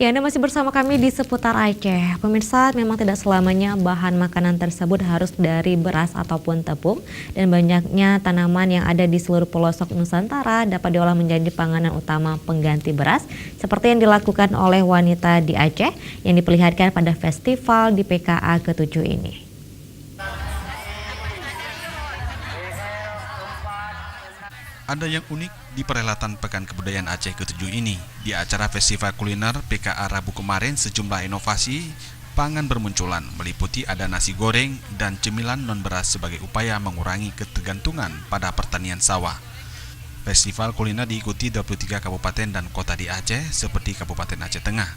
Ya, Anda masih bersama kami di seputar Aceh. Pemirsa, memang tidak selamanya bahan makanan tersebut harus dari beras ataupun tepung, dan banyaknya tanaman yang ada di seluruh pelosok Nusantara dapat diolah menjadi panganan utama pengganti beras, seperti yang dilakukan oleh wanita di Aceh yang diperlihatkan pada festival di PKA ke-7 ini. Ada yang unik di perhelatan Pekan Kebudayaan Aceh ke-7 ini. Di acara festival kuliner PKA Rabu kemarin, sejumlah inovasi pangan bermunculan, meliputi ada nasi goreng dan cemilan non-beras sebagai upaya mengurangi ketergantungan pada pertanian sawah. Festival kuliner diikuti 23 kabupaten dan kota di Aceh seperti Kabupaten Aceh Tengah,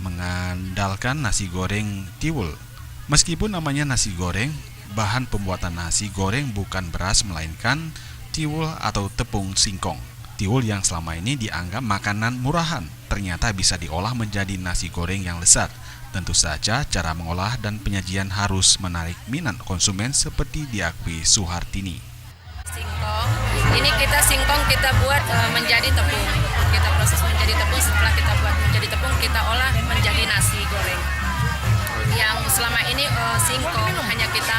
mengandalkan nasi goreng tiwul. Meskipun namanya nasi goreng, bahan pembuatan nasi goreng bukan beras melainkan tiwul atau tepung singkong. Tiwul yang selama ini dianggap makanan murahan, ternyata bisa diolah menjadi nasi goreng yang lezat. Tentu saja cara mengolah dan penyajian harus menarik minat konsumen seperti diakui Suhartini. Singkong, ini singkong kita buat menjadi tepung. Kita proses menjadi tepung, setelah kita buat menjadi tepung, kita olah menjadi nasi goreng. Yang selama ini singkong hanya kita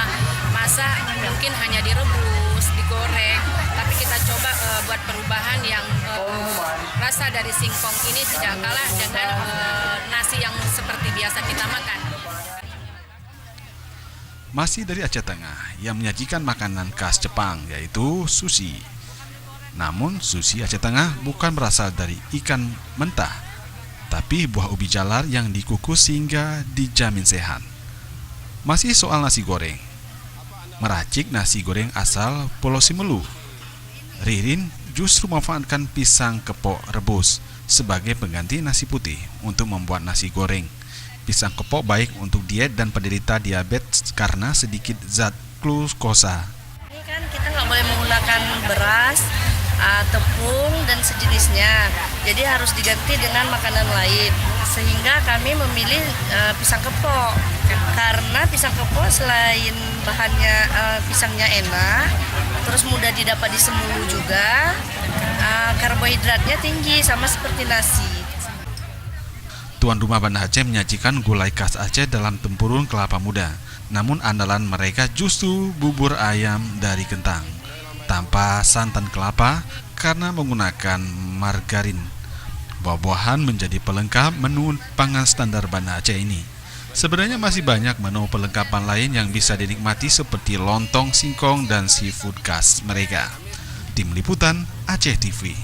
masak, mungkin hanya direbus, digoreng, tapi kita coba buat perubahan yang rasa dari singkong ini tidak kalah dengan nasi yang seperti biasa kita makan. Masih dari Aceh Tengah yang menyajikan makanan khas Jepang, yaitu sushi. Namun sushi Aceh Tengah bukan berasal dari ikan mentah, tapi buah ubi jalar yang dikukus sehingga dijamin sehat. Masih soal nasi goreng, meracik nasi goreng asal Pulau Simelu, Ririn justru memanfaatkan pisang kepok rebus sebagai pengganti nasi putih untuk membuat nasi goreng. Pisang kepok baik untuk diet dan penderita diabetes karena sedikit zat glukosa. Ini kan kita nggak boleh menggunakan beras, tepung dan sejenisnya. Jadi harus diganti dengan makanan lain. Sehingga kami memilih pisang kepok. Karena pisang kepok selain bahannya pisangnya enak, terus mudah didapat di Semulu juga, karbohidratnya tinggi sama seperti nasi. Tuan rumah Banda Aceh menyajikan gulai khas Aceh dalam tempurung kelapa muda. Namun andalan mereka justru bubur ayam dari kentang tanpa santan kelapa karena menggunakan margarin. Buah-buahan menjadi pelengkap menu pangan standar Banda Aceh ini. Sebenarnya masih banyak menu pelengkapan lain yang bisa dinikmati seperti lontong, singkong, dan seafood khas mereka. Tim Liputan Aceh TV.